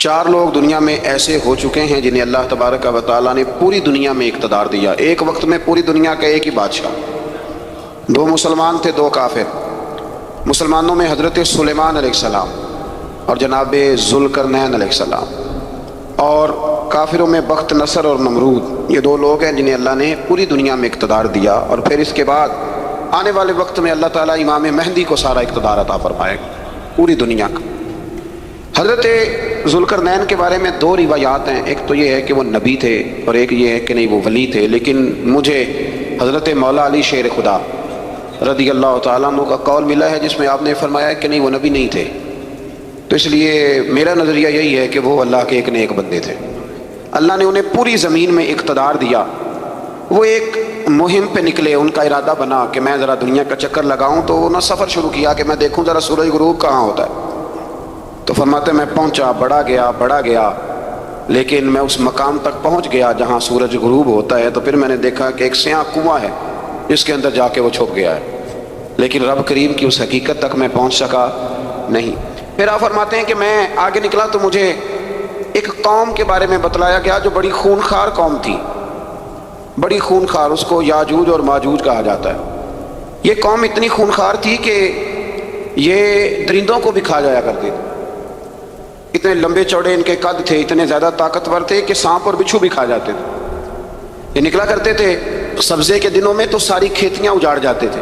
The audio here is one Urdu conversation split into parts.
4 لوگ دنیا میں ایسے ہو چکے ہیں جنہیں اللہ تبارک و تعالیٰ نے پوری دنیا میں اقتدار دیا، ایک وقت میں پوری دنیا کا ایک ہی بادشاہ۔ 2 مسلمان تھے، 2 کافر۔ مسلمانوں میں حضرت سلیمان علیہ السلام اور جناب ذوالقرنین علیہ السلام، اور کافروں میں بخت نصر اور نمرود۔ یہ 2 لوگ ہیں جنہیں اللہ نے پوری دنیا میں اقتدار دیا، اور پھر اس کے بعد آنے والے وقت میں اللہ تعالیٰ امام مہدی کو سارا اقتدار عطا فرمائے گا پوری دنیا کا۔ حضرت ذوالقرنین کے بارے میں 2 روایات ہیں، ایک تو یہ ہے کہ وہ نبی تھے اور ایک یہ ہے کہ نہیں وہ ولی تھے، لیکن مجھے حضرت مولا علی شیر خدا رضی اللہ تعالیٰ عنہ کا قول ملا ہے جس میں آپ نے فرمایا کہ نہیں وہ نبی نہیں تھے، تو اس لیے میرا نظریہ یہی ہے کہ وہ اللہ کے ایک نیک بندے تھے۔ اللہ نے انہیں پوری زمین میں اقتدار دیا، وہ ایک مہم پہ نکلے، ان کا ارادہ بنا کہ میں ذرا دنیا کا چکر لگاؤں، تو انہوں نے سفر شروع کیا کہ میں دیکھوں ذرا سورج غروب کہاں ہوتا ہے۔ تو فرماتے میں پہنچا، بڑا گیا، لیکن میں اس مقام تک پہنچ گیا جہاں سورج غروب ہوتا ہے، تو پھر میں نے دیکھا کہ ایک سیاہ کنواں ہے جس کے اندر جا کے وہ چھپ گیا ہے، لیکن رب کریم کی اس حقیقت تک میں پہنچ سکا نہیں۔ پھر آپ فرماتے ہیں کہ میں آگے نکلا تو مجھے ایک قوم کے بارے میں بتلایا گیا جو بڑی خونخوار قوم تھی، بڑی خونخوار، اس کو یاجوج اور ماجوج کہا جاتا ہے۔ یہ قوم اتنی خونخوار تھی کہ یہ درندوں کو بھی کھا جایا کرتی تھی، اتنے لمبے چوڑے ان کے قد تھے، اتنے زیادہ طاقتور تھے کہ سانپ اور بچھو بھی کھا جاتے تھے۔ یہ نکلا کرتے تھے سبزے کے دنوں میں تو ساری کھیتیاں اجاڑ جاتے تھے،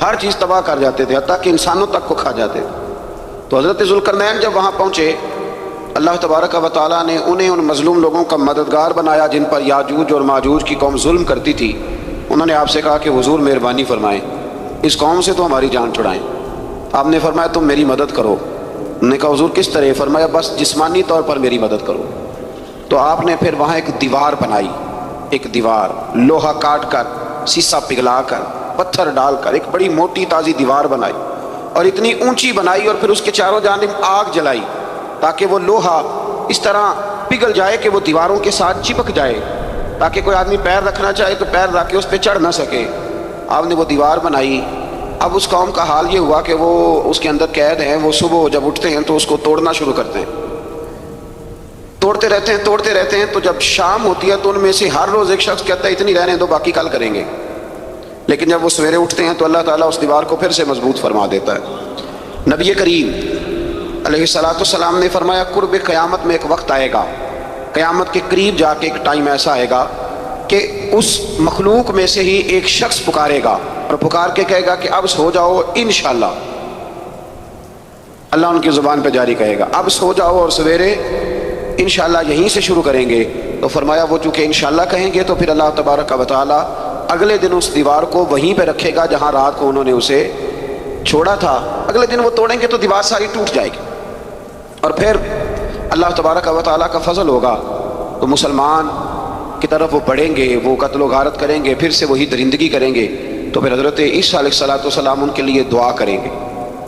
ہر چیز تباہ کر جاتے تھے، حتیٰ کہ انسانوں تک کو کھا جاتے تھے۔ تو حضرت ذوالقرنین جب وہاں پہنچے، اللہ تبارک و تعالیٰ نے انہیں ان مظلوم لوگوں کا مددگار بنایا جن پر یاجوج اور ماجوج کی قوم ظلم کرتی تھی۔ انہوں نے آپ سے کہا کہ حضور مہربانی فرمائیں، اس قوم سے تو ہماری جان چھڑائیں۔ آپ نے فرمایا تم میری مدد کرو۔ انہوں نے کہا حضور کس طرح؟ فرمایا بس جسمانی طور پر میری مدد کرو۔ تو آپ نے پھر وہاں ایک دیوار بنائی، ایک دیوار، لوہا کاٹ کر، سیسا پگھلا کر، پتھر ڈال کر ایک بڑی موٹی تازی دیوار بنائی، اور اتنی اونچی بنائی، اور پھر اس کے چاروں جانب آگ جلائی تاکہ وہ لوہا اس طرح پگھل جائے کہ وہ دیواروں کے ساتھ چپک جائے، تاکہ کوئی آدمی پیر رکھنا چاہے تو پیر رکھ کے اس پہ چڑھ نہ سکے۔ آپ نے وہ دیوار بنائی۔ اب اس قوم کا حال یہ ہوا کہ وہ اس کے اندر قید ہیں، وہ صبح جب اٹھتے ہیں تو اس کو توڑنا شروع کرتے ہیں، توڑتے رہتے ہیں، تو جب شام ہوتی ہے تو ان میں سے ہر روز ایک شخص کہتا ہے اتنی رہنے دو باقی کل کریں گے، لیکن جب وہ سویرے اٹھتے ہیں تو اللہ تعالیٰ اس دیوار کو پھر سے مضبوط فرما دیتا ہے۔ نبی کریم علیہ السلام نے فرمایا قرب قیامت میں ایک وقت آئے گا، قیامت کے قریب جا کے ایک ٹائم ایسا آئے گا کہ اس مخلوق میں سے ہی ایک شخص پکارے گا اور پکار کے کہے گا کہ اب سو جاؤ انشاءاللہ۔ اللہ ان کی زبان پہ جاری کہے گا اب سو جاؤ اور سویرے انشاءاللہ یہیں سے شروع کریں گے۔ تو فرمایا وہ چونکہ انشاءاللہ کہیں گے تو پھر اللہ تبارک و تعالیٰ اگلے دن اس دیوار کو وہیں پہ رکھے گا جہاں رات کو انہوں نے اسے چھوڑا تھا۔ اگلے دن وہ توڑیں گے تو دیوار ساری ٹوٹ جائے گی، اور پھر اللہ تبارک و تعالیٰ کا فضل ہوگا تو مسلمان کی طرف وہ بڑھیں گے، وہ قتل و غارت کریں گے، پھر سے وہی درندگی کریں گے۔ تو پھر حضرت عیسیٰ علیہ السلام ان کے لیے دعا کریں گے۔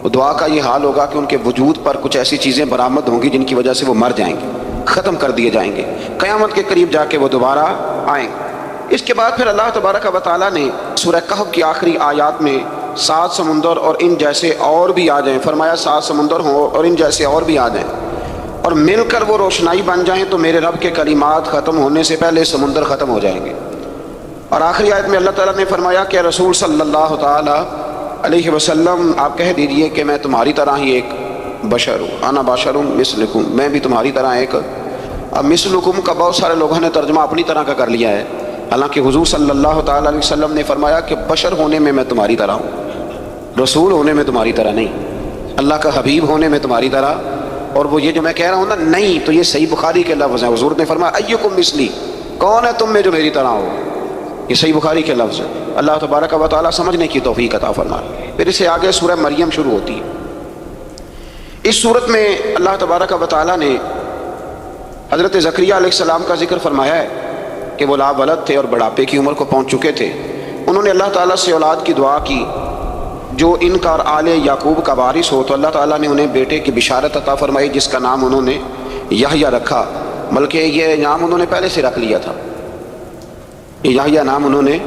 وہ دعا کا یہ حال ہوگا کہ ان کے وجود پر کچھ ایسی چیزیں برآمد ہوں گی جن کی وجہ سے وہ مر جائیں گے، ختم کر دیے جائیں گے، قیامت کے قریب جا کے وہ دوبارہ آئیں گے۔ اس کے بعد پھر اللہ تبارک و تعالیٰ نے سورہ کہف کی آخری آیات میں 7 سمندر اور ان جیسے اور بھی آ جائیں، فرمایا 7 سمندر ہوں اور ان جیسے اور بھی آ جائیں اور مل کر وہ روشنائی بن جائیں تو میرے رب کے کلمات ختم ہونے سے پہلے سمندر ختم ہو جائیں گے۔ اور آخری آیت میں اللہ تعالیٰ نے فرمایا کہ رسول صلی اللہ تعالیٰ علیہ وسلم آپ کہہ دیجئے کہ میں تمہاری طرح ہی ایک بشر ہوں، انا بشر مثلکم، میں بھی تمہاری طرح ایک۔ اب مثلکم کا بہت سارے لوگوں نے ترجمہ اپنی طرح کا کر لیا ہے، حالانکہ حضور صلی اللہ تعالیٰ علیہ وسلم نے فرمایا کہ بشر ہونے میں تمہاری طرح ہوں، رسول ہونے میں تمہاری طرح نہیں، اللہ کا حبیب ہونے میں تمہاری طرح۔ اور وہ یہ جو میں کہہ رہا ہوں نا نہیں، تو یہ صحیح بخاری کے لفظ ہیں۔ حضور نے فرمایا ایکم مثلی، کون ہے تم میں جو میری طرح ہو، یہ صحیح بخاری کے لفظ ہے۔ اللہ تبارک و تعالیٰ سمجھنے کی توفیق عطا فرمائے۔ پھر اس سے آگے سورہ مریم شروع ہوتی ہے۔ اس صورت میں اللہ تبارک و تعالیٰ نے حضرت زکریا علیہ السلام کا ذکر فرمایا ہے کہ وہ لا ولد تھے اور بڑھاپے کی عمر کو پہنچ چکے تھے۔ انہوں نے اللہ تعالیٰ سے اولاد کی دعا کی جو ان کا اور آل یعقوب کا وارث ہو، تو اللہ تعالیٰ نے انہیں بیٹے کی بشارت عطا فرمائی جس کا نام انہوں نے یحییٰ رکھا، بلکہ یہ نام انہوں نے پہلے سے رکھ لیا تھا، یہ یحییٰ نام انہوں نے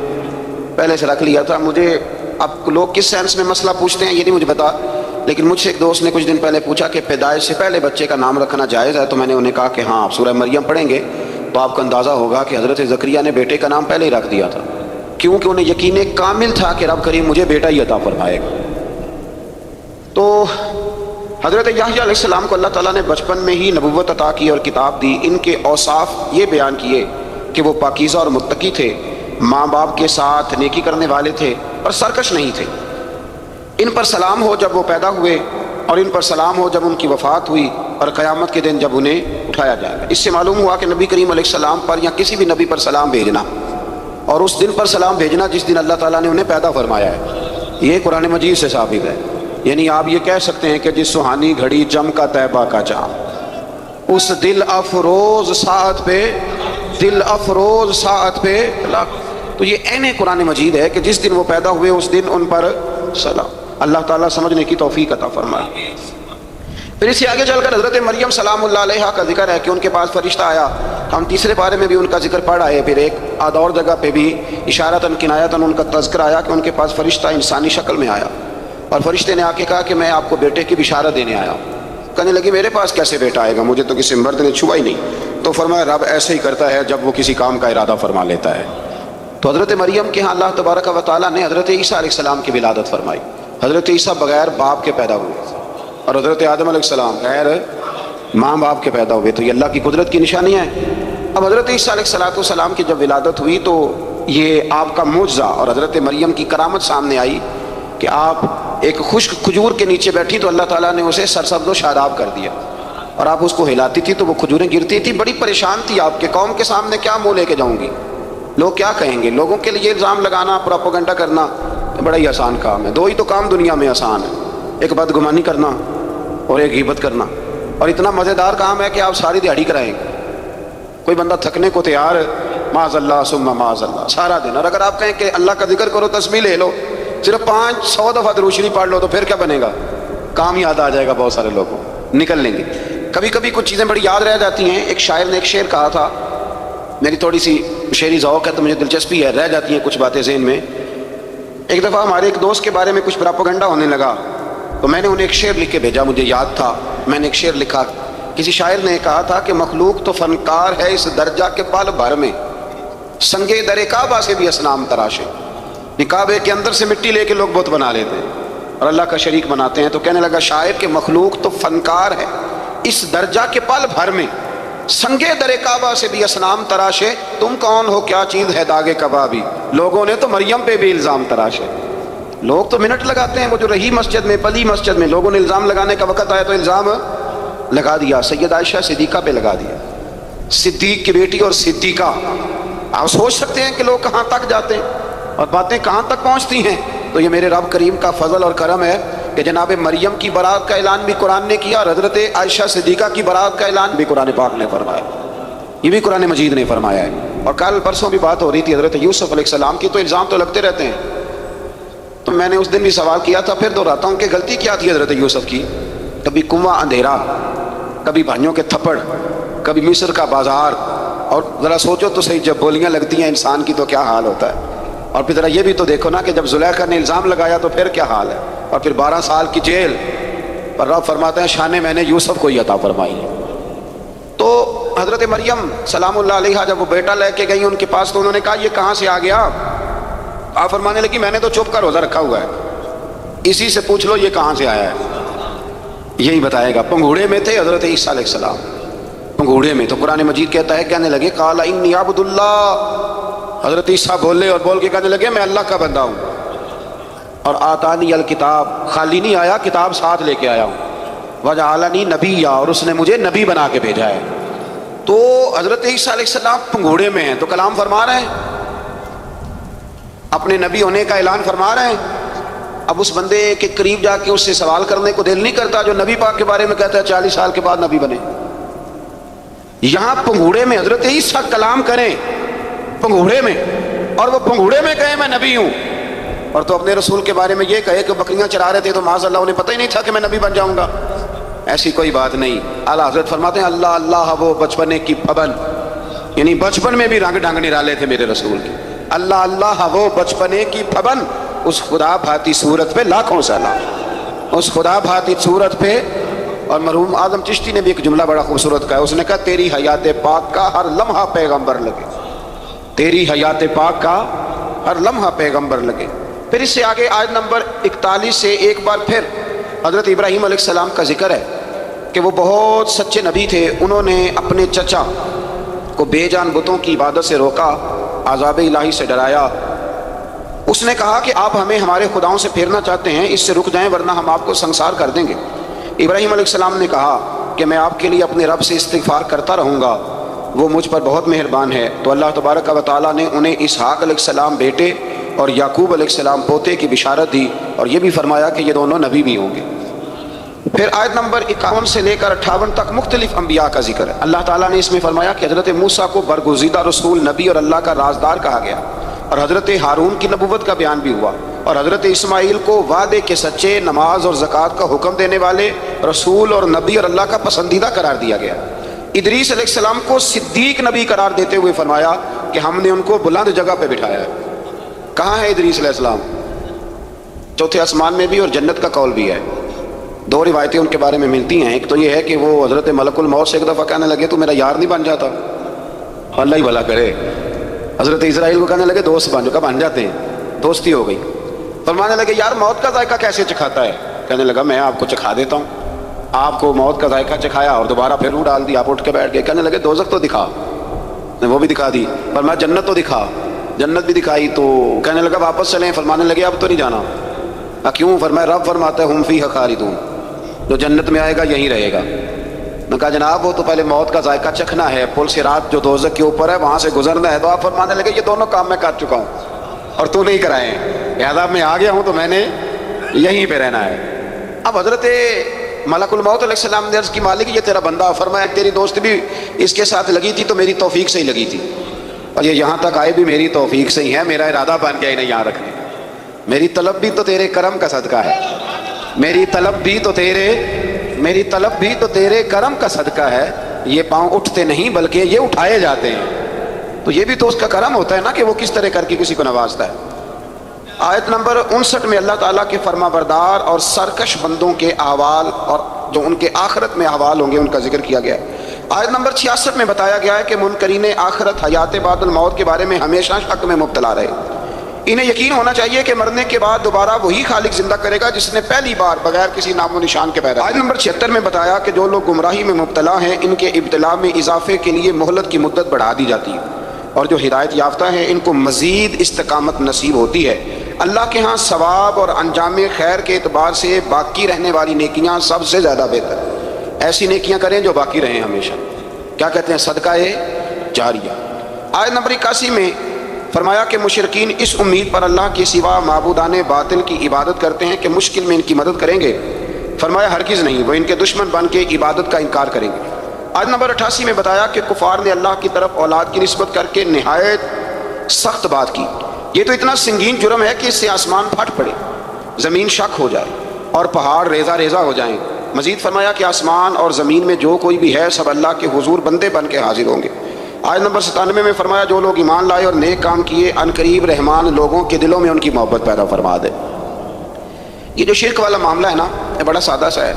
پہلے سے رکھ لیا تھا۔ مجھے اب لوگ کس سینس میں مسئلہ پوچھتے ہیں یہ نہیں مجھے پتا، لیکن مجھ سے ایک دوست نے کچھ دن پہلے پوچھا کہ پیدائش سے پہلے بچے کا نام رکھنا جائز ہے؟ تو میں نے انہیں کہا کہ ہاں، آپ سورہ مریم پڑھیں گے تو آپ کو اندازہ ہوگا کہ حضرت زکریا نے بیٹے کا نام پہلے ہی رکھ دیا تھا، کیونکہ انہیں یقین کامل تھا کہ رب کریم مجھے بیٹا ہی عطا فرمائے گا۔ تو حضرت یحییٰ علیہ السلام کو اللہ تعالیٰ نے بچپن میں ہی نبوت عطا کی اور کتاب دی۔ ان کے اوصاف یہ بیان کیے کہ وہ پاکیزہ اور متقی تھے، ماں باپ کے ساتھ نیکی کرنے والے تھے اور سرکش نہیں تھے۔ ان پر سلام ہو جب وہ پیدا ہوئے، اور ان پر سلام ہو جب ان کی وفات ہوئی، اور قیامت کے دن جب انہیں اٹھایا جائے گا۔ اس سے معلوم ہوا کہ نبی کریم علیہ السلام پر یا کسی بھی نبی پر سلام بھیجنا اور اس دن پر سلام بھیجنا جس دن اللہ تعالیٰ نے انہیں پیدا فرمایا ہے، یہ قرآن مجید سے ثابت ہے۔ یعنی آپ یہ کہہ سکتے ہیں کہ جس سہانی گھڑی جم کا طیبہ کا چاند، اس دل افروز ساعت پہ، دل افروز ساعت پہ، تو یہ عین قرآن مجید ہے کہ جس دن وہ پیدا ہوئے اس دن ان پر سلام۔ اللہ تعالیٰ سمجھنے کی توفیق عطا فرمائے۔ پھر اس سے آگے چل کر حضرت مریم سلام اللہ علیہا کا ذکر ہے کہ ان کے پاس فرشتہ آیا۔ ہم تیسرے پارے میں بھی ان کا ذکر پڑھ آئے، پھر ایک آدھ اور جگہ پہ بھی اشارتاً کنایتاً ان کا تذکر آیا کہ ان کے پاس فرشتہ انسانی شکل میں آیا، اور فرشتے نے آ کے کہا کہ میں آپ کو بیٹے کی بشارت دینے آیا ہوں۔ کہنے لگی میرے پاس کیسے بیٹا آئے گا، مجھے تو کسی مرد نے چھوا ہی نہیں۔ تو فرمایا رب ایسے ہی کرتا ہے جب وہ کسی کام کا ارادہ فرما لیتا ہے۔ تو حضرت مریم کے ہاں اللہ تبارک و تعالیٰ نے حضرت عیسیٰ علیہ السلام کی ولادت فرمائی۔ حضرت عیسیٰ بغیر باپ کے پیدا ہوئے، اور حضرت آدم علیہ السلام غیر ماں باپ کے پیدا ہوئے۔ تو یہ اللہ کی قدرت کی نشانی ہے۔ اب حضرت عیسیٰ علیہ السلام کی جب ولادت ہوئی تو یہ آپ کا معجزہ اور حضرت مریم کی کرامت سامنے آئی کہ آپ ایک خشک کھجور کے نیچے بیٹھی تو اللہ تعالیٰ نے اسے سرسبز و شاداب کر دیا، اور آپ اس کو ہلاتی تھی تو وہ کھجوریں گرتی تھی۔ بڑی پریشان تھی آپ کے قوم کے سامنے کیا منہ لے کے جاؤں گی، لوگ کیا کہیں گے۔ لوگوں کے لیے الزام لگانا، پروپیگنڈا کرنا بڑا ہی آسان کام ہے۔ دو ہی تو کام دنیا میں آسان ہے، ایک بدگمانی کرنا اور ایک غیبت کرنا، اور اتنا مزیدار کام ہے کہ آپ ساری دیہڑی کرائیں گے۔ کوئی بندہ تھکنے کو تیار ہے، معاذ اللہ ثم معاذ اللہ سارا دن، اور اگر آپ کہیں کہ اللہ کا ذکر کرو، تسبیح لے لو، صرف 500 دفعہ درود شریف پڑھ لو، تو پھر کیا بنے گا؟ کام یاد آ جائے گا، بہت سارے لوگوں نکل لیں گے۔ کبھی کبھی کچھ چیزیں بڑی یاد رہ جاتی ہیں۔ ایک شاعر نے ایک شعر کہا تھا، میری تھوڑی سی شعری ذوق ہے تو مجھے دلچسپی ہے، رہ جاتی ہیں کچھ باتیں ذہن میں۔ ایک دفعہ ہمارے ایک دوست کے بارے میں کچھ پروپیگنڈا ہونے لگا تو میں نے انہیں ایک شعر لکھ کے بھیجا، مجھے یاد تھا، میں نے ایک شعر لکھا۔ کسی شاعر نے کہا تھا کہ مخلوق تو فنکار ہے اس درجہ کے پل بھر میں، سنگے در کعبہ سے بھی اصنام تراشے۔ کعبے کے اندر سے مٹی لے کے لوگ بت بنا لیتے ہیں اور اللہ کا شریک بناتے ہیں۔ تو کہنے لگا شاعر کہ مخلوق تو فنکار ہے اس درجہ کے پل بھر میں، سنگے در کعبہ سے بھی اصنام تراشے۔ تم کون ہو کیا چیز ہے داغ کبابی، لوگوں نے تو مریم پہ بھی الزام تراشے۔ لوگ تو منٹ لگاتے ہیں، وہ جو رہی مسجد میں، پلی مسجد میں، لوگوں نے الزام لگانے کا وقت آیا تو الزام لگا دیا، سید عائشہ صدیقہ پہ لگا دیا، صدیق کی بیٹی اور صدیقہ۔ آپ سوچ سکتے ہیں کہ لوگ کہاں تک جاتے ہیں اور باتیں کہاں تک پہنچتی ہیں۔ تو یہ میرے رب کریم کا فضل اور کرم ہے کہ جناب مریم کی برات کا اعلان بھی قرآن نے کیا، اور حضرت عائشہ صدیقہ کی برات کا اعلان بھی قرآن پاک نے فرمایا، یہ بھی قرآن مجید نے فرمایا ہے۔ اور کل پرسوں بھی بات ہو رہی تھی حضرت یوسف علیہ السلام کی، تو الزام تو لگتے رہتے ہیں۔ تو میں نے اس دن بھی سوال کیا تھا، پھر دہراتا ہوں کہ غلطی کیا تھی حضرت یوسف کی؟ کبھی کنواں اندھیرا، کبھی بھائیوں کے تھپڑ، کبھی مصر کا بازار، اور ذرا سوچو تو صحیح جب بولیاں لگتی ہیں انسان کی تو کیا حال ہوتا ہے۔ اور پھر ذرا یہ بھی تو دیکھو نا کہ جب زلیخا نے الزام لگایا تو پھر کیا حال ہے، اور پھر 12 سال کی جیل، پر رب فرماتے ہیں شان میں نے یوسف کو ہی عطا فرمائی۔ تو حضرت مریم سلام اللہ علیہا جب وہ بیٹا لے کے گئی ان کے پاس تو انہوں نے کہا یہ کہاں سے آ گیا؟ آپ فرمانے لگی میں نے تو چھپ کر روزہ رکھا ہوا ہے، اسی سے پوچھ لو یہ کہاں سے آیا ہے، یہی بتائے گا۔ پنگھوڑے میں تھے حضرت عیسیٰ علیہ السلام، پنگھوڑے میں، تو قرآن مجید کہتا ہے کہنے لگے قال انی عبد اللہ، حضرت عیسیٰ بولے اور بول کے کہنے لگے میں اللہ کا بندہ ہوں، اور آتانی الکتاب، خالی نہیں آیا، کتاب ساتھ لے کے آیا ہوں، وجعلنی نبیا، اور اس نے مجھے نبی بنا کے بھیجا ہے۔ تو حضرت عیسیٰ علیہ السلام پنگھوڑے میں ہیں تو کلام فرما رہے ہیں، اپنے نبی ہونے کا اعلان فرما رہے ہیں۔ اب اس بندے کے قریب جا کے اس سے سوال کرنے کو دل نہیں کرتا جو نبی پاک کے بارے میں کہتا ہے 40 سال کے بعد نبی بنے۔ یہاں پنگھوڑے میں حضرت عیسیٰ کلام کریں، پنگھوڑے میں، اور وہ پنگھوڑے میں کہے میں نبی ہوں، اور تو اپنے رسول کے بارے میں یہ کہے کہ بکریاں چرا رہے تھے تو معاذ اللہ انہیں پتہ ہی نہیں تھا کہ میں نبی بن جاؤں گا۔ ایسی کوئی بات نہیں۔ اعلیٰ حضرت فرماتے ہیں اللہ اللہ وہ بچپنے کی پابند، یعنی بچپن میں بھی رنگ ڈھنگ نرالے تھے میرے رسول کے۔ اللہ اللہ وہ بچپنے کی پابند، اس خدا بھاتی صورت پہ لاکھوں سلام۔ اس خدا بھاتی صورت پہ. اور مرحوم اعظم چشتی نے بھی ایک جملہ بڑا خوبصورت کہا، اس نے کہا تیری حیات پاک کا ہر لمحہ پیغمبر لگے، تیری حیات پاک کا ہر لمحہ پیغمبر لگے. پھر اس سے آگے آیت نمبر 41 سے ایک بار پھر حضرت ابراہیم علیہ السلام کا ذکر ہے کہ وہ بہت سچے نبی تھے. انہوں نے اپنے چچا کو بے جان بتوں کی عبادت سے روکا، عذاب الہی سے ڈرایا. اس نے کہا کہ آپ ہمیں ہمارے خداؤں سے پھیرنا چاہتے ہیں، اس سے رک جائیں ورنہ ہم آپ کو سنسار کر دیں گے. ابراہیم علیہ السلام نے کہا کہ میں آپ کے لیے اپنے رب سے استغفار کرتا رہوں گا، وہ مجھ پر بہت مہربان ہے. تو اللہ تبارک و تعالیٰ نے انہیں اسحاق علیہ السلام بیٹے اور یعقوب علیہ السلام پوتے کی بشارت دی، اور یہ بھی فرمایا کہ یہ دونوں نبی بھی ہوں گے. پھر آیت نمبر 51 سے لے کر 58 تک مختلف انبیاء کا ذکر ہے. اللہ تعالیٰ نے اس میں فرمایا کہ حضرت موسیٰ کو برگزیدہ رسول، نبی اور اللہ کا رازدار کہا گیا، اور حضرت ہارون کی نبوت کا بیان بھی ہوا، اور حضرت اسماعیل کو وعدے کے سچے، نماز اور زکوٰۃ کا حکم دینے والے رسول اور نبی اور اللہ کا پسندیدہ قرار دیا گیا. ادریس علیہ السلام کو صدیق نبی قرار دیتے ہوئے فرمایا کہ ہم نے ان کو بلند جگہ پہ بٹھایا ہے. کہاں ہے ادریس علیہ السلام؟ چوتھے آسمان میں بھی، اور جنت کا قول بھی ہے. دو روایتیں ان کے بارے میں ملتی ہیں. ایک تو یہ ہے کہ وہ حضرت ملک الموت سے ایک دفعہ کہنے لگے تو میرا یار نہیں بن جاتا؟ اللہ ہی بھلا کرے. حضرت اسرائیل کو کہنے لگے دوست بن جو، کب بن جاتے ہیں؟ دوستی ہو گئی. فرمانے لگے یار موت کا ذائقہ کیسے چکھاتا ہے؟ کہنے لگا میں آپ کو چکھا دیتا ہوں. آپ کو موت کا ذائقہ چکھایا اور دوبارہ پھر وہ ڈال دی. آپ اٹھ کے بیٹھ گئے. کہنے لگے دوزخ تو دکھا، وہ بھی دکھا دی. فرمایا جنت تو دکھا، جنت بھی دکھائی. تو کہنے لگا واپس چلیں. فرمانے لگے اب تو نہیں جانا. کیوں؟ فرمایا رب فرماتا ہے ہم فیہا خالدون، جو جنت میں آئے گا یہیں رہے گا. میں کہا جناب وہ تو پہلے موت کا ذائقہ چکھنا ہے، پل صراط جو دوزخ کے اوپر ہے وہاں سے گزرنا ہے. تو آپ فرمانے لگے یہ دونوں کام میں کر چکا ہوں اور تو نہیں کرائے ہیں، لہٰذا میں آ گیا ہوں تو میں نے یہیں پہ رہنا ہے. اب حضرت ملک الموت علیہ السلام نے عرض کی مالک یہ تیرا بندہ. فرمایا تیری دوست بھی اس کے ساتھ لگی تھی تو میری توفیق سے ہی لگی تھی، اور یہ یہاں تک آئے بھی میری توفیق سے ہی ہے. میرا ارادہ بن گیا انہیں یہاں رکھنے. میری طلب بھی تو تیرے کرم کا صدقہ ہے، میری طلب بھی تو تیرے کرم کا صدقہ ہے. یہ پاؤں اٹھتے نہیں بلکہ یہ اٹھائے جاتے ہیں. تو یہ بھی تو اس کا کرم ہوتا ہے نا کہ وہ کس طرح کر کے کسی کو نوازتا ہے. آیت نمبر 59 میں اللہ تعالیٰ کے فرما بردار اور سرکش بندوں کے احوال اور جو ان کے آخرت میں احوال ہوں گے ان کا ذکر کیا گیا ہے. آیت نمبر 66 میں بتایا گیا ہے کہ منکرین آخرت حیات بعد الموت کے بارے میں ہمیشہ شک میں مبتلا رہے. انہیں یقین ہونا چاہیے کہ مرنے کے بعد دوبارہ وہی خالق زندہ کرے گا جس نے پہلی بار بغیر کسی نام و نشان کے پیدا. آیت نمبر 76 میں بتایا کہ جو لوگ گمراہی میں مبتلا ہیں ان کے ابتلا میں اضافے کے لیے مہلت کی مدت بڑھا دی جاتی ہے، اور جو ہدایت یافتہ ہیں ان کو مزید استقامت نصیب ہوتی ہے. اللہ کے ہاں ثواب اور انجام خیر کے اعتبار سے باقی رہنے والی نیکیاں سب سے زیادہ بہتر. ایسی نیکیاں کریں جو باقی رہیں ہمیشہ. کیا کہتے ہیں؟ صدقہ جاریہ. آیت نمبر 81 میں فرمایا کہ مشرکین اس امید پر اللہ کے سوا معبودان باطل کی عبادت کرتے ہیں کہ مشکل میں ان کی مدد کریں گے. فرمایا ہرگز نہیں، وہ ان کے دشمن بن کے عبادت کا انکار کریں گے. آیت نمبر 88 میں بتایا کہ کفار نے اللہ کی طرف اولاد کی نسبت کر کے نہایت سخت بات کی. یہ تو اتنا سنگین جرم ہے کہ اس سے آسمان پھٹ پڑے، زمین شک ہو جائے اور پہاڑ ریزہ ریزہ ہو جائیں. مزید فرمایا کہ آسمان اور زمین میں جو کوئی بھی ہے سب اللہ کے حضور بندے بن کے حاضر ہوں گے. آیت نمبر 97 میں فرمایا جو لوگ ایمان لائے اور نیک کام کیے ان قریب رحمان لوگوں کے دلوں میں ان کی محبت پیدا فرما دے. یہ جو شرک والا معاملہ ہے نا یہ بڑا سادہ سا ہے.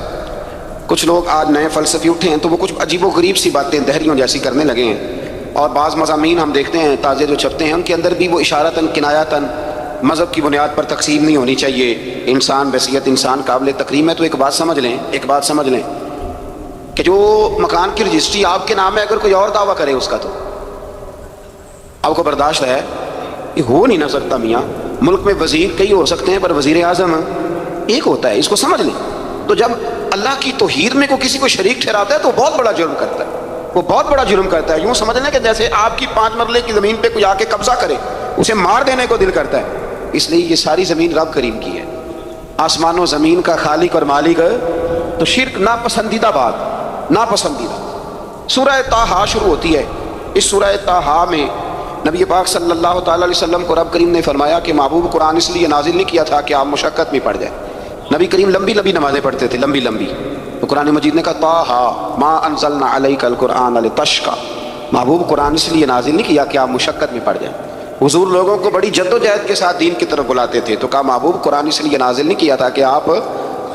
کچھ لوگ آج نئے فلسفی اٹھے ہیں تو وہ کچھ عجیب و غریب سی باتیں دہریوں جیسی کرنے لگے ہیں، اور بعض مضامین ہم دیکھتے ہیں تازے جو چھپتے ہیں ان کے اندر بھی وہ اشارتاً کنایاتاً مذہب کی بنیاد پر تقسیم نہیں ہونی چاہیے، انسان بحیثیت انسان قابل تکریم ہے. تو ایک بات سمجھ لیں کہ جو مکان کی رجسٹری آپ کے نام ہے اگر کوئی اور دعویٰ کرے اس کا تو آپ کو برداشت ہے؟ یہ ہو نہیں نہ سکتا میاں. ملک میں وزیر کئی ہو سکتے ہیں پر وزیر اعظم ایک ہوتا ہے، اس کو سمجھ لیں. تو جب اللہ کی توحید میں کوئی کسی کو شریک ٹھہراتا ہے تو بہت بڑا جرم کرتا ہے، وہ بہت بڑا جرم کرتا ہے. یوں سمجھ لیں کہ جیسے آپ کی 5 مرلے کی زمین پہ کوئی آ کے قبضہ کرے اسے مار دینے کو دل کرتا ہے. اس لیے یہ ساری زمین رب کریم کی ہے، آسمان و زمین کا خالق اور مالک. تو شرک ناپسندیدہ بات، ناپسندیدہ. سورہ طٰہٰ شروع ہوتی ہے. اس سورہ طٰہٰ میں نبی پاک صلی اللہ تعالیٰ علیہ وسلم کو رب کریم نے فرمایا کہ محبوب قرآن اس لیے نازل نہیں کیا تھا کہ آپ مشقت میں پڑ جائیں. نبی کریم لمبی لمبی نمازیں پڑھتے تھے، لمبی لمبی. تو قرآن مجید نے کہا طٰہٰ ما انزلنا علیک القرآن لتشقیٰ، محبوب قرآن اس لیے نازل نہیں کیا کہ آپ مشقت میں پڑ جائیں. حضور لوگوں کو بڑی جد و جہد کے ساتھ دین کی طرف بلاتے تھے، تو کہا محبوب قرآن اس لیے نازل نہیں کیا تھا کہ آپ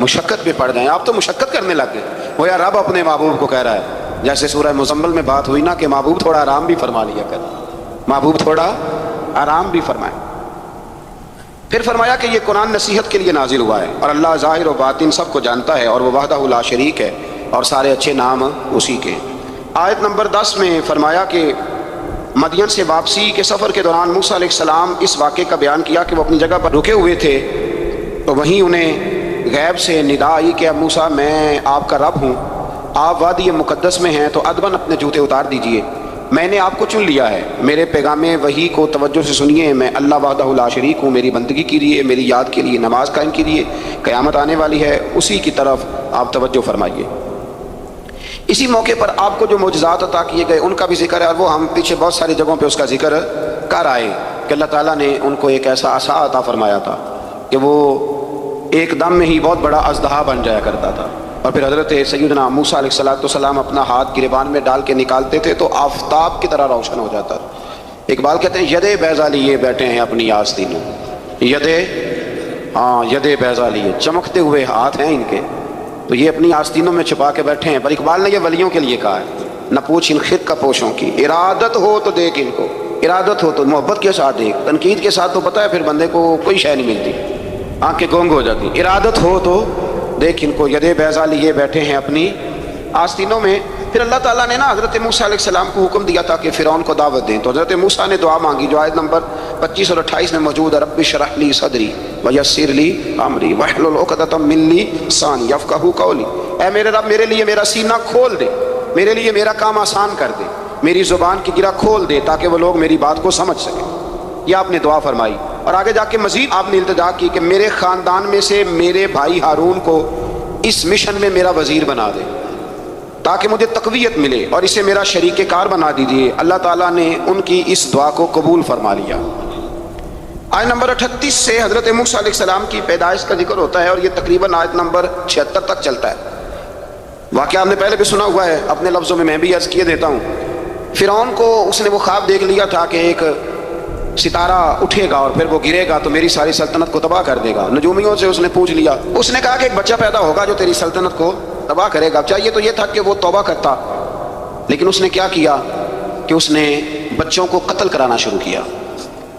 مشقت پہ پڑ جائیں. آپ تو مشقت کرنے لگ گئے. وہ یا رب اپنے محبوب کو کہہ رہا ہے, جیسے سورہ مزمل میں بات ہوئی نا کہ محبوب تھوڑا آرام بھی فرما لیا کر, محبوب تھوڑا آرام بھی فرمائے. پھر فرمایا کہ یہ قرآن نصیحت کے لیے نازل ہوا ہے, اور اللہ ظاہر و باطن سب کو جانتا ہے, اور وہ وحدہ لا شریک ہے, اور سارے اچھے نام اسی کے. آیت نمبر 10 میں فرمایا کہ مدین سے واپسی کے سفر کے دوران موسیٰ علیہ السلام اس واقعے کا بیان کیا کہ وہ اپنی جگہ پر رکے ہوئے تھے, تو وہیں انہیں غیب سے ندا آئی کہ موسیٰ میں آپ کا رب ہوں, آپ وادی مقدس میں ہیں تو ادباً اپنے جوتے اتار دیجئے, میں نے آپ کو چن لیا ہے, میرے پیغام وحی کو توجہ سے سنیے, میں اللہ وحدہ لا شریک ہوں, میری بندگی کے لیے, میری یاد کے لیے, نماز قائم کیجیے, قیامت آنے والی ہے, اسی کی طرف آپ توجہ فرمائیے. اسی موقع پر آپ کو جو معجزات عطا کیے گئے ان کا بھی ذکر ہے, اور وہ ہم پیچھے بہت ساری جگہوں پہ اس کا ذکر کر آئے کہ اللہ تعالیٰ نے ان کو ایک ایسا عصا عطا فرمایا تھا کہ وہ ایک دم میں ہی بہت بڑا اژدہا بن جایا کرتا تھا, اور پھر حضرت سیدنا موسیٰ علیہ السلام اپنا ہاتھ گریبان میں ڈال کے نکالتے تھے تو آفتاب کی طرح روشن ہو جاتا تھا. اقبال کہتے ہیں ید بیضا لیے بیٹھے ہیں اپنی آستینوں, ید بیضا لیے, چمکتے ہوئے ہاتھ ہیں ان کے, تو یہ اپنی آستینوں میں چھپا کے بیٹھے ہیں. پر اقبال نے یہ ولیوں کے لیے کہا ہے, نہ پوچھ ان خط کا پوشوں کی, ارادت ہو تو دیکھ ان کو, ارادت ہو تو محبت کے ساتھ دیکھ, تنقید کے ساتھ تو پتہ ہے پھر بندے کو کوئی شے نہیں ملتی, آنکھیں گونگ ہو جاتی. ارادت ہو تو دیکھ ان کو, یدے بیضا لیے بیٹھے ہیں اپنی آستینوں میں. پھر اللہ تعالیٰ نے نا حضرت موسیٰ علیہ السلام کو حکم دیا تھا کہ فرعون کو دعوت دیں, تو حضرت موسیٰ نے دعا مانگی جو آیت نمبر 25 اور 28 میں موجود ہے, رب اشرح لی صدری ویسر لی امری واحلل عقدۃ من لسانی یفقہوا قولی, اے میرے رب میرے لیے میرا سینہ کھول دے, میرے لیے میرا کام آسان کر دے, میری زبان کی گرہ کھول دے تاکہ وہ لوگ میری بات کو سمجھ سکیں. یہ آپ نے دعا فرمائی, اور آگے جا کے مزید آپ نے التجا کی کہ میرے خاندان میں سے میرے بھائی ہارون کو اس مشن میں میرا وزیر بنا دے تاکہ مجھے تقویت ملے, اور اسے میرا شریک کار بنا دیجیے. اللہ تعالیٰ نے ان کی اس دعا کو قبول فرما لیا. آیت نمبر 38 سے حضرت موسیٰ علیہ السلام کی پیدائش کا ذکر ہوتا ہے, اور یہ تقریباً آیت نمبر 76 تک چلتا ہے. واقعہ آپ نے پہلے بھی سنا ہوا ہے, اپنے لفظوں میں بھی عرض کیے دیتا ہوں. فرعون کو اس نے وہ خواب دیکھ لیا تھا کہ ایک ستارہ اٹھے گا اور پھر وہ گرے گا تو میری ساری سلطنت کو تباہ کر دے گا. نجومیوں سے اس نے پوچھ لیا, اس نے کہا کہ ایک بچہ پیدا ہوگا جو تیری سلطنت کو تباہ کرے گا. چاہیے تو یہ تھا کہ وہ توبہ کرتا, لیکن اس نے کیا کیا کہ اس نے بچوں کو قتل کرانا شروع کیا.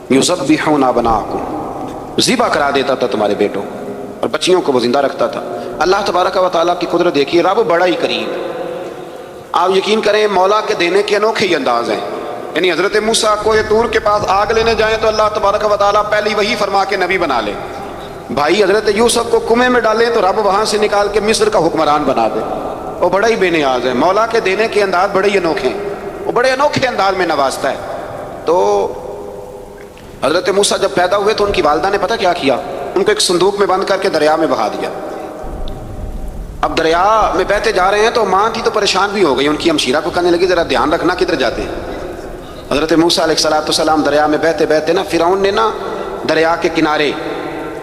یذبحون ابناءکم, ذبح کرا دیتا تھا تمہارے بیٹوں, اور بچیوں کو وہ زندہ رکھتا تھا. اللہ تبارک و تعالیٰ کی قدرت دیکھیے, رب بڑا ہی کریم. آپ یقین کریں مولا کے دینے کے انوکھے ہی انداز ہیں. یعنی حضرت موسیٰ کو یہ طور کے پاس آگ لینے جائیں تو اللہ تبارک و تعالیٰ پہلی وہی فرما کے نبی بنا لے. بھائی حضرت یوسف کو کنویں میں ڈالیں تو رب وہاں سے نکال کے مصر کا حکمران بنا دے. وہ بڑا ہی بے نیاز ہے. مولا کے دینے کے انداز بڑے ہی انوکھے ہیں, وہ بڑے انوکھے انداز میں نوازتا ہے. تو حضرت موسیٰ جب پیدا ہوئے تو ان کی والدہ نے پتہ کیا کیا, ان کو ایک صندوق میں بند کر کے دریا میں بہا دیا. اب دریا میں بہتے جا رہے ہیں تو ماں تھی تو پریشان بھی ہو گئی, ان کی ہمشیرہ کو کہنے لگی ذرا دھیان رکھنا کدھر جاتے ہیں. حضرت موسیٰ علیہ السلام دریا میں بہتے بہتے نا, فرعون نے نا دریا کے کنارے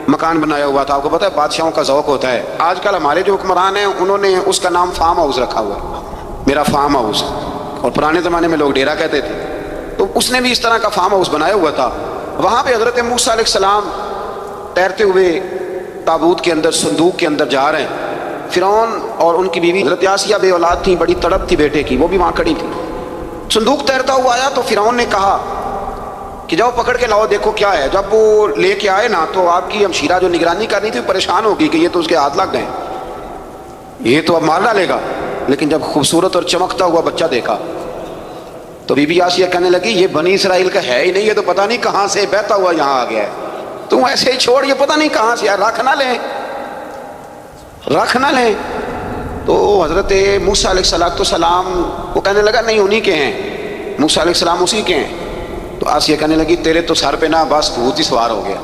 مکان بنایا ہوا تھا. آپ کو پتہ ہے بادشاہوں کا ذوق ہوتا ہے. آج کل ہمارے جو حکمران ہیں انہوں نے اس کا نام فارم ہاؤس رکھا ہوا ہے, میرا فارم ہاؤس, اور پرانے زمانے میں لوگ ڈیرا کہتے تھے. تو اس نے بھی اس طرح کا فارم ہاؤس بنایا ہوا تھا. وہاں پہ حضرت موسیٰ علیہ السلام تیرتے ہوئے تابوت کے اندر, صندوق کے اندر جا رہے ہیں. فرعون اور ان کی بیوی حضرت آسیہ بے اولاد تھیں, بڑی تڑپ تھی بیٹے کی, وہ بھی وہاں کھڑی تھی. صندوق تیرتا ہوا آیا تو فرعون نے کہا کہ جاؤ پکڑ کے لاؤ دیکھو کیا ہے. جب وہ لے کے آئے نا تو آپ کی ہمشیرہ جو نگرانی کرنی تھی پریشان ہوگی کہ یہ تو اس کے ہاتھ لگ گئے, یہ تو اب مار ڈالے گا. لیکن جب خوبصورت اور چمکتا ہوا بچہ دیکھا تو بی بی آسیہ کہنے لگی یہ بنی اسرائیل کا ہے ہی نہیں, یہ تو پتہ نہیں کہاں سے بہتا ہوا یہاں آ گیا ہے. تم ایسے ہی چھوڑ, یہ پتہ نہیں کہاں سے, رکھ نہ لیں, رکھ نہ لیں. تو حضرت موسیٰ علیہ السلام کو کہنے لگا نہیں انہی کے ہیں, موسیٰ علیہ السلام اسی کے ہیں. تو آسیہ کہنے لگی تیرے تو سر پہ نا بس بھوت ہی سوار ہو گیا,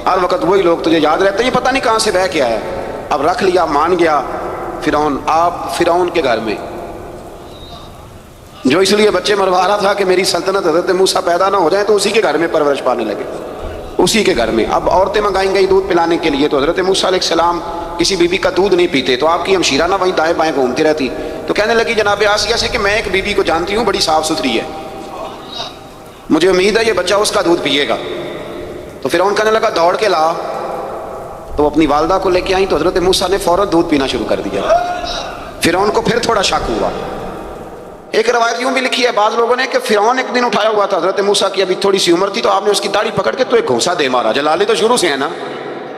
ہر وقت وہی لوگ تجھے یاد رہتے ہیں, یہ پتہ نہیں کہاں سے بہ کے آیا. اب رکھ لیا, مان گیا فرعون. آپ فرعون کے گھر میں جو اس لیے بچے مروا رہا تھا کہ میری سلطنت حضرت موسیٰ پیدا نہ ہو جائے, تو اسی کے گھر میں پرورش پانے لگے, اسی کے گھر میں. اب عورتیں منگائیں گئی دودھ پلانے کے لیے, تو حضرت موسیٰ علیہ السلام کسی بیوی کا دودھ نہیں پیتے, تو آپ کی ہمشیرہ نہ وہیں دائیں بائیں گھومتی رہتی. تو کہنے لگی جناب آسیہ سے کہ میں ایک بیوی کو جانتی ہوں, بڑی صاف ستھری ہے, مجھے امید ہے یہ بچہ اس کا دودھ پیے گا. تو فرعون کہنے لگا دوڑ کے لا. تو وہ اپنی والدہ کو لے کے آئیں تو حضرت موسیٰ نے فوراً دودھ پینا شروع کر دیا۔ فرعون کو پھر تھوڑا شک ہوا۔ ایک روایت یوں بھی لکھی ہے بعض لوگوں نے کہ فرعون ایک دن اٹھایا ہوا تھا حضرت موسیٰ کی ابھی تھوڑی سی عمر تھی، تو آپ نے اس کی داڑھی پکڑ کے تو ایک گھونسا دے مارا، جلالی تو شروع سے ہے نا،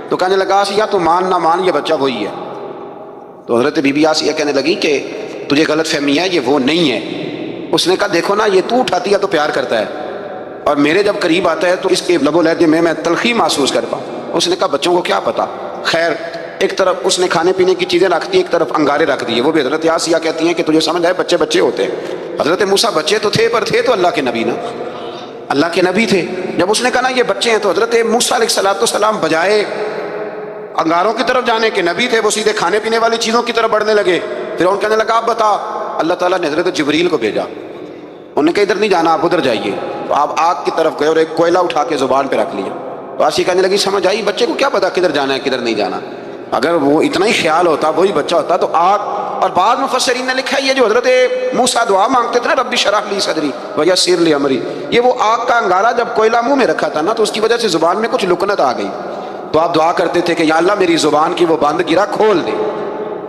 تو کہنے لگا آسیہ تو مان نہ مان یہ بچہ وہی ہے۔ تو حضرت بی بی آسیہ کہنے لگی کہ تجھے غلط فہمی ہے، یہ وہ نہیں ہے۔ اس نے کہا دیکھو نا، یہ تو اٹھاتی ہے تو پیار کرتا ہے، اور میرے جب قریب آتا ہے تو اس کے لب و لہجے میں تلخی محسوس کر پاؤں۔ اس نے کہا بچوں کو کیا پتا، خیر ایک طرف اس نے کھانے پینے کی چیزیں رکھ دی، ایک طرف انگارے رکھ دیے۔ وہ بھی حضرت آسیہ کہتی ہیں کہ تجھے سمجھ آئے بچے بچے ہوتے ہیں۔ حضرت موسیٰ بچے تو تھے، پر تھے تو اللہ کے نبی نا، اللہ کے نبی تھے۔ جب اس نے کہا نا یہ بچے ہیں، تو حضرت موسیٰ علیہ السلام بجائے انگاروں کی طرف جانے کے، نبی تھے وہ سیدھے کھانے پینے والی چیزوں کی طرف بڑھنے لگے۔ پھر ان کہنے لگا آپ بتا، اللہ تعالیٰ نے حضرت جبریل کو بھیجا، انہوں نے کہا ادھر نہیں جانا، آپ ادھر جائیے۔ تو آپ آگ کی طرف گئے اور ایک کوئلہ اٹھا کے زبان پہ رکھ لیا۔ تو آسیہ کہنے لگی سمجھ آئی، بچے کو کیا پتا کدھر جانا ہے کدھر نہیں جانا، اگر وہ اتنا ہی خیال ہوتا وہی بچہ ہوتا تو آگ۔ اور بعض مفسرین نے لکھا ہے یہ جو حضرت موسیٰ دعا مانگتے تھے نا ربی شرح لی صدری ویسر لی امری، یہ وہ آگ کا انگارہ جب کوئلہ منہ میں رکھا تھا نا تو اس کی وجہ سے زبان میں کچھ لکنت آ گئی، تو آپ دعا کرتے تھے کہ یا اللہ میری زبان کی وہ بند گرا کھول دے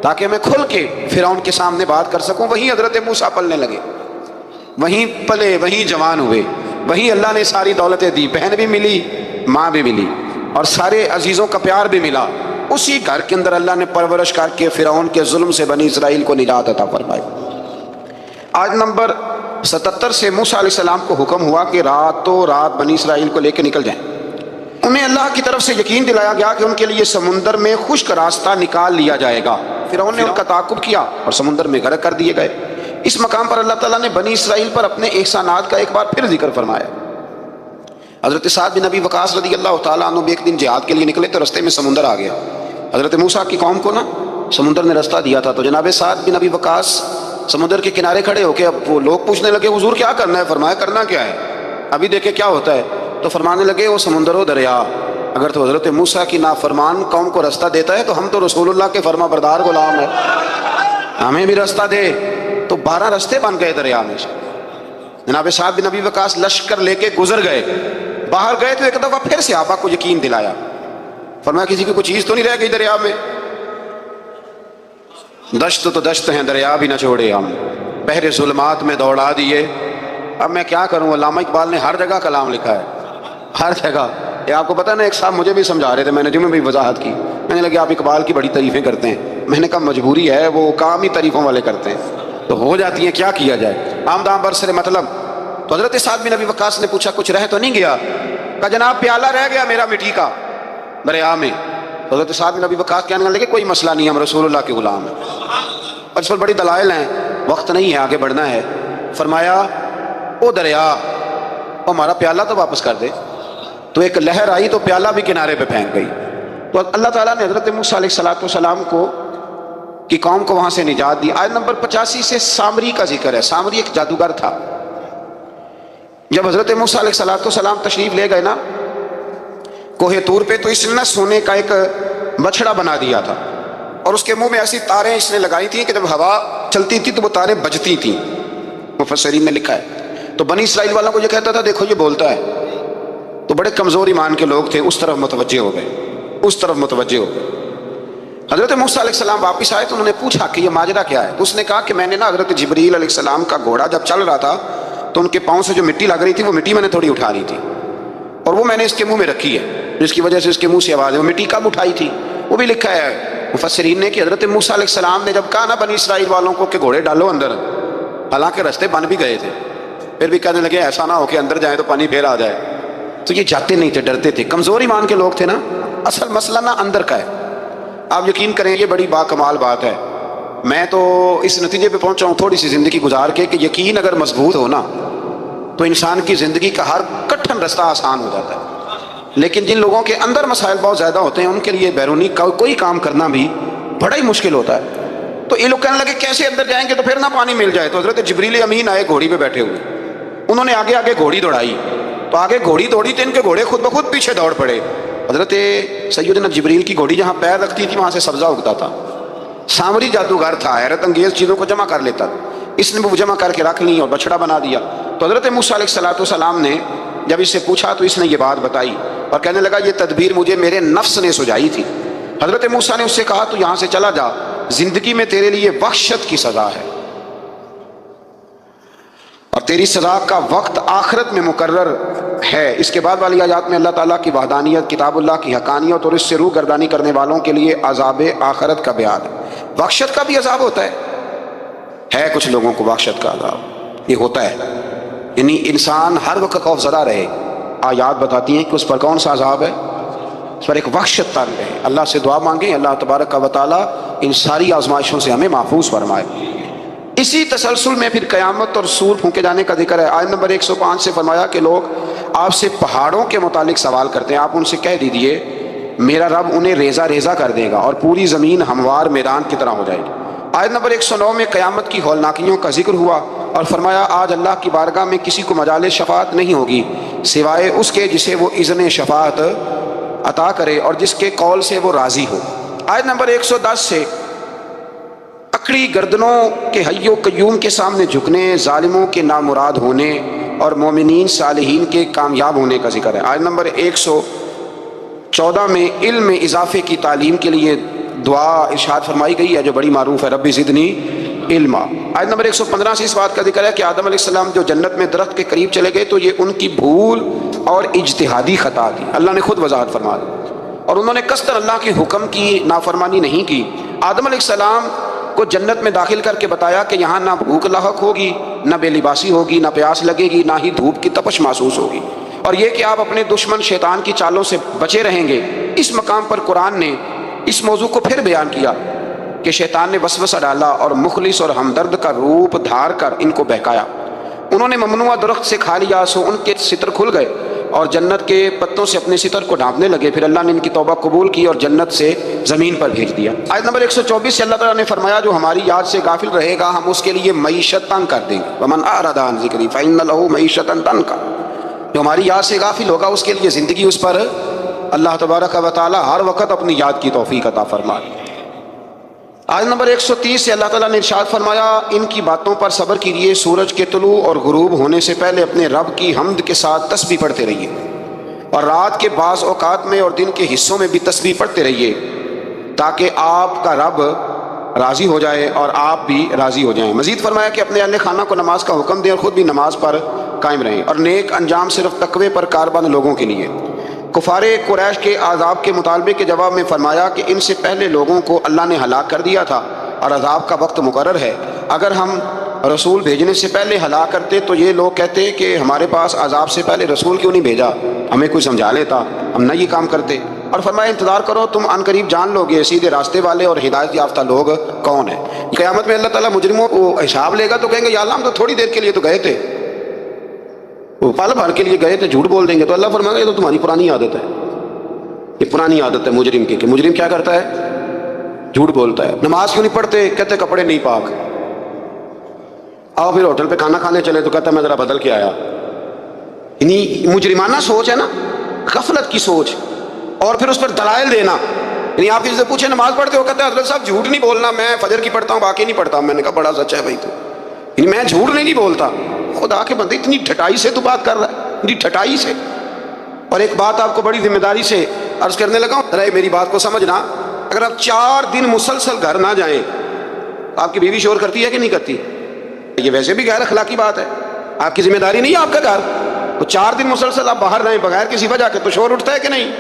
تاکہ میں کھل کے فرعون کے سامنے بات کر سکوں۔ وہیں حضرت موسیٰ پلنے لگے، وہیں پلے، وہیں جوان ہوئے، وہیں اللہ نے ساری دولتیں دی، بہن بھی ملی، ماں بھی ملی، اور سارے عزیزوں کا پیار بھی ملا۔ اسی گھر کے اندر اللہ نے پرورش کر کے فرعون کے ظلم سے بنی اسرائیل کو نجات عطا فرمائی۔ آج نمبر 77 سے موسیٰ علیہ السلام کو حکم ہوا کہ راتوں رات بنی اسرائیل کو لے کے نکل جائیں۔ انہیں اللہ کی طرف سے یقین دلایا گیا کہ ان کے لیے سمندر میں خشک راستہ نکال لیا جائے گا۔ فرعون نے ان کا تعاقب کیا اور سمندر میں غرق کر دیے گئے۔ اس مقام پر اللہ تعالیٰ نے بنی اسرائیل پر اپنے احسانات کا ایک بار پھر ذکر فرمایا۔ حضرت سعد بن ابی وقاص رضی اللہ تعالیٰ عنہ بھی ایک دن جہاد کے لیے نکلے تو رستے میں سمندر آ گیا۔ حضرت موسیٰ کی قوم کو نا سمندر نے رستہ دیا تھا، تو جناب سعد بن ابی وقاص سمندر کے کنارے کھڑے ہو کے اب وہ لوگ پوچھنے لگے حضور کیا کرنا ہے؟ فرمایا کرنا کیا ہے، ابھی دیکھیں کیا ہوتا ہے۔ تو فرمانے لگے وہ سمندر و دریا، اگر تو حضرت موسیٰ کی نافرمان قوم کو رستہ دیتا ہے تو ہم تو رسول اللہ کے فرما بردار غلام ہیں، ہمیں بھی رستہ دے۔ تو 12 رستے بن گئے دریا میں سے۔ جناب سعد بن ابی وقاص لشکر لے کے گزر گئے، باہر گئے تو ایک دفعہ پھر صحابہ کو یقین دلایا، فرمایا کسی کی کوئی چیز تو نہیں رہ گئی دریا میں؟ دشت تو دشت ہیں دریا بھی نہ چھوڑے ہم، بحر ظلمات میں دوڑا دیے۔ اب میں کیا کروں، علامہ اقبال نے ہر جگہ کلام لکھا ہے، ہر جگہ۔ یہ آپ کو پتہ نا، ایک صاحب مجھے بھی سمجھا رہے تھے، میں نے جمعے بھی وضاحت کی، میں نے لگے آپ اقبال کی بڑی تعریفیں کرتے ہیں۔ میں نے کہا مجبوری ہے، وہ کام ہی تعریفوں والے کرتے ہیں تو ہو جاتی ہیں، کیا کیا جائے، عام دام برسر مطلب۔ تو حضرت سعد بن ابی وقاص نے پوچھا کچھ رہ تو نہیں گیا؟ کہا جناب پیالہ رہ گیا میرا مٹی کا دریا میں۔ تو حضرت سعد بن ابی وقاص کہنے لگے کوئی مسئلہ نہیں، ہم رسول اللہ کے غلام ہیں، اور اس پر بڑی دلائل ہیں، وقت نہیں ہے آگے بڑھنا ہے۔ فرمایا او دریا، او ہمارا پیالہ تو واپس کر دے۔ تو ایک لہر آئی تو پیالہ بھی کنارے پہ پھینک گئی۔ تو اللہ تعالیٰ نے حضرت موسیٰ علیہ السلام کو کی قوم کو وہاں سے نجات دی۔ آیت نمبر 85 سے سامری کا ذکر ہے۔ سامری ایک جادوگر تھا۔ جب حضرت موسیٰ علیہ السلام تشریف لے گئے نا کوہ طور پہ، تو اس نے نا سونے کا ایک بچڑا بنا دیا تھا، اور اس کے منہ میں ایسی تاریں اس نے لگائی تھیں کہ جب ہوا چلتی تھی تو وہ تاریں بجتی تھیں، مفسرین نے لکھا ہے۔ تو بنی اسرائیل والوں کو یہ کہتا تھا دیکھو یہ بولتا ہے، تو بڑے کمزور ایمان کے لوگ تھے، اس طرف متوجہ ہو گئے، اس طرف متوجہ ہو گئے۔ حضرت موسیٰ علیہ السلام واپس آئے تو انہوں نے پوچھا کہ یہ ماجرا کیا ہے؟ تو اس نے کہا کہ میں نے نا حضرت جبریل علیہ السلام کا گھوڑا جب چل رہا تھا تو ان کے پاؤں سے جو مٹی لگ رہی تھی وہ مٹی میں نے تھوڑی اٹھا لی تھی، اور وہ میں نے اس کے منہ میں رکھی ہے، جس کی وجہ سے اس کے منہ سے آواز ہے۔ وہ مٹی کب اٹھائی تھی وہ بھی لکھا ہے مفسرین نے کہ حضرت موسیٰ علیہ السلام نے جب کہا نا بنی اسرائیل والوں کو کہ گھوڑے ڈالو اندر، حالانکہ رستے بن بھی گئے تھے، پھر بھی کہنے لگے ایسا نہ ہو کہ اندر جائیں تو پانی پھر آ جائے، تو یہ جاتے نہیں تھے، ڈرتے تھے، کمزور ایمان کے لوگ تھے نا۔ اصل مسئلہ نا اندر کا ہے، آپ یقین کریں یہ بڑی باکمال بات ہے۔ میں تو اس نتیجے پہ پہنچا ہوں تھوڑی سی زندگی گزار کے کہ یقین اگر مضبوط ہو نا تو انسان کی زندگی کا ہر کٹھن رستہ آسان ہو جاتا ہے، لیکن جن لوگوں کے اندر مسائل بہت زیادہ ہوتے ہیں ان کے لیے بیرونی کوئی کام کرنا بھی بڑا ہی مشکل ہوتا ہے۔ تو یہ لوگ کہنے لگے کیسے اندر جائیں گے تو پھر نہ پانی مل جائے؟ تو حضرت جبریل امین آئے گھوڑی پہ بیٹھے ہوئے، انہوں نے آگے آگے گھوڑی دوڑائی، تو آگے گھوڑی دوڑی تو ان کے گھوڑے خود بخود پیچھے دوڑ پڑے۔ حضرت سیدنا جبریل کی گھوڑی جہاں پیر رکھتی تھی وہاں سے سبزہ اگتا تھا۔ سامری جادوگر تھا، حیرت انگیز چیزوں کو جمع کر لیتا تھا، اس نے وہ جمع کر کے رکھ لی اور بچڑا بنا دیا۔ تو حضرت موسیٰ علیہ السلام نے جب اس سے پوچھا تو اس نے یہ بات بتائی اور کہنے لگا یہ تدبیر مجھے میرے نفس نے سجائی تھی، حضرت موسیٰ نے اس سے کہا تو یہاں سے چلا جا، زندگی میں تیرے لیے بخشت کی سزا ہے اور تیری سزا کا وقت آخرت میں مقرر ہے۔ اس کے بعد والی آیات میں اللہ تعالیٰ کی وحدانیت، کتاب اللہ کی حقانیت اور اس سے روح گردانی کرنے والوں کے لیے عذاب آخرت کا بیان ہے۔ بخشت کا بھی عذاب ہوتا ہے کچھ لوگوں کو بخشت کا عذاب یہ ہوتا ہے، یعنی انسان ہر وقت خوف زدہ رہے۔ آیات بتاتی ہیں کہ اس پر کون سا عذاب ہے، اس پر ایک وحشت تاری رہے۔ اللہ سے دعا مانگیں اللہ تبارک و تعالیٰ ان ساری آزمائشوں سے ہمیں محفوظ فرمائے۔ اسی تسلسل میں پھر قیامت اور سور پھونکے جانے کا ذکر ہے۔ آیت نمبر 105 سے فرمایا کہ لوگ آپ سے پہاڑوں کے متعلق سوال کرتے ہیں، آپ ان سے کہہ دیجئے میرا رب انہیں ریزہ ریزہ کر دے گا اور پوری زمین ہموار میدان کی طرح ہو جائے گی۔ آیت نمبر 109 میں قیامت کی ہولناکیوں کا ذکر ہوا اور فرمایا آج اللہ کی بارگاہ میں کسی کو مجال شفاعت نہیں ہوگی سوائے اس کے جسے وہ اذن شفاعت عطا کرے اور جس کے قول سے وہ راضی ہو۔ آیت نمبر 110 سے اکڑی گردنوں کے حی و قیوم کے سامنے جھکنے، ظالموں کے نامراد ہونے اور مومنین صالحین کے کامیاب ہونے کا ذکر ہے۔ آیت نمبر 114 میں علم میں اضافے کی تعلیم کے لیے دعا ارشاد فرمائی گئی ہے جو بڑی معروف ہے، ربی زدنی علما۔ آیت نمبر 115 سے اس بات کا ذکر ہے کہ آدم علیہ السلام جو جنت میں درخت کے قریب چلے گئے تو یہ ان کی بھول اور اجتہادی خطا تھی، اللہ نے خود وضاحت فرما دی، اور انہوں نے قصداً اللہ کے حکم کی نافرمانی نہیں کی۔ آدم علیہ السلام کو جنت میں داخل کر کے بتایا کہ یہاں نہ بھوک لاحق ہوگی، نہ بے لباسی ہوگی، نہ پیاس لگے گی، نہ ہی دھوپ کی تپش محسوس ہوگی، اور یہ کہ آپ اپنے دشمن شیطان کی چالوں سے بچے رہیں گے۔ اس مقام پر قرآن نے اس موضوع کو پھر بیان کیا کہ شیطان نے وسوسہ ڈالا اور مخلص اور ہمدرد کا روپ دھار کر ان کو بہکایا۔ انہوں نے ممنوع درخت سے کھا لیا سو ان کے ستر کھل گئے اور جنت کے پتوں سے اپنے ستر کو ڈھانپنے لگے، پھر اللہ نے ان کی توبہ قبول کی اور جنت سے زمین پر بھیج دیا۔ آیت نمبر 124 سے اللہ تعالیٰ نے فرمایا جو ہماری یاد سے غافل رہے گا ہم اس کے لیے معیشت تنگ کر دیں گے، ومن اعرض عن ذکری فإن له معیشۃ ضنکا، جو ہماری یاد سے غافل ہوگا اس کے لیے زندگی اس پر اللہ تبارک و تعالی ہر وقت اپنی یاد کی توفیق عطا فرمائے۔ آیت نمبر 130 سے اللہ تعالیٰ نے ارشاد فرمایا ان کی باتوں پر صبر کیجیے، سورج کے طلوع اور غروب ہونے سے پہلے اپنے رب کی حمد کے ساتھ تسبیح پڑھتے رہیے اور رات کے بعض اوقات میں اور دن کے حصوں میں بھی تسبیح پڑھتے رہیے تاکہ آپ کا رب راضی ہو جائے اور آپ بھی راضی ہو جائیں۔ مزید فرمایا کہ اپنے اہل خانہ کو نماز کا حکم دیں اور خود بھی نماز پر قائم رہیں، اور نیک انجام صرف تقوی پر کاربند لوگوں کے لیے۔ کفار قریش کے عذاب کے مطالبے کے جواب میں فرمایا کہ ان سے پہلے لوگوں کو اللہ نے ہلاک کر دیا تھا اور عذاب کا وقت مقرر ہے، اگر ہم رسول بھیجنے سے پہلے ہلاک کرتے تو یہ لوگ کہتے کہ ہمارے پاس عذاب سے پہلے رسول کیوں نہیں بھیجا، ہمیں کوئی سمجھا لیتا ہم نہ یہ کام کرتے۔ اور فرمایا انتظار کرو تم ان قریب جان لو گے سیدھے راستے والے اور ہدایت یافتہ لوگ کون ہیں۔ قیامت میں اللہ تعالیٰ مجرموں کو حساب لے گا تو کہیں گے یا اللہ ہم تو تھوڑی دیر کے لیے تو گئے تھے، وہ پل بھر کے لیے گئے تھے، جھوٹ بول دیں گے تو اللہ فرمائے گا یہ تو تمہاری پرانی عادت ہے، یہ پرانی عادت ہے مجرم کی، کہ مجرم کیا کرتا ہے جھوٹ بولتا ہے۔ نماز کیوں نہیں پڑھتے، کہتے کپڑے نہیں پاک، آؤ پھر ہوٹل پہ کھانا کھانے چلے تو کہتا میں ذرا بدل کے آیا۔ یعنی مجرمانہ سوچ ہے نا، غفلت کی سوچ، اور پھر اس پر دلائل دینا۔ یعنی آپ کسی سے پوچھے نماز پڑھتے ہو، کہتے ہیں حضرت صاحب جھوٹ نہیں بولنا، میں فجر کی پڑھتا ہوں باقی نہیں پڑھتا۔ میں نے کہا بڑا سچا ہے بھائی تو، یعنی میں جھوٹ نہیں بولتا۔ خدا کے بندے اتنی ڈھٹائی سے تو بات کر رہا ہے، اتنی ڈھٹائی سے۔ اور ایک بات آپ کو بڑی ذمہ داری سے عرض کرنے لگا ہوں، ذرا میری بات کو سمجھنا، اگر آپ 4 دن مسلسل گھر نہ جائیں، آپ کی بیوی شور کرتی ہے کہ نہیں کرتی؟ یہ ویسے بھی غیر اخلاقی بات ہے، آپ کی ذمہ داری نہیں ہے آپ کا گھر، تو 4 دن مسلسل آپ باہر رہیں بغیر کسی وجہ کے تو شور اٹھتا ہے کہ نہیں؟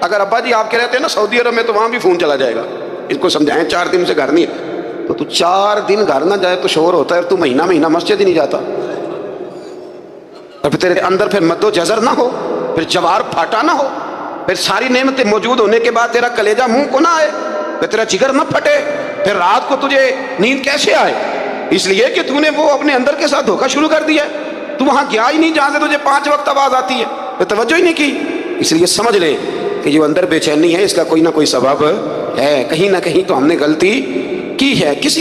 اگر ابا جی آپ کے رہتے ہیں نا سعودی عرب میں تو وہاں بھی فون چلا جائے گا، اس کو سمجھائیں 4 دن سے گھر نہیں ہے، تو 4 دن گھر نہ جائے تو شور ہوتا ہے، تو مہینہ مہینہ مسجد ہی نہیں جاتا، اور پھر تیرے اندر پھر مد و جزر نہ ہو، پھر جوار پھاٹا نہ ہو، پھر ساری نعمتیں موجود ہونے کے بعد تیرا کلیجہ منہ کو نہ آئے، پھر تیرا جگر نہ پھٹے، پھر رات کو تجھے نیند کیسے آئے؟ اس لیے کہ تو نے وہ اپنے اندر کے ساتھ دھوکہ شروع کر دیا ہے، تو وہاں گیا ہی نہیں جہاں سے تجھے 5 وقت آواز آتی ہے، پھر توجہ ہی نہیں کی۔ اس لیے سمجھ لے کہ جو اندر بے چینی ہے اس کا کوئی نہ کوئی سبب ہے، کہیں نہ کہیں تو ہم نے غلطی کی ہے۔ کسی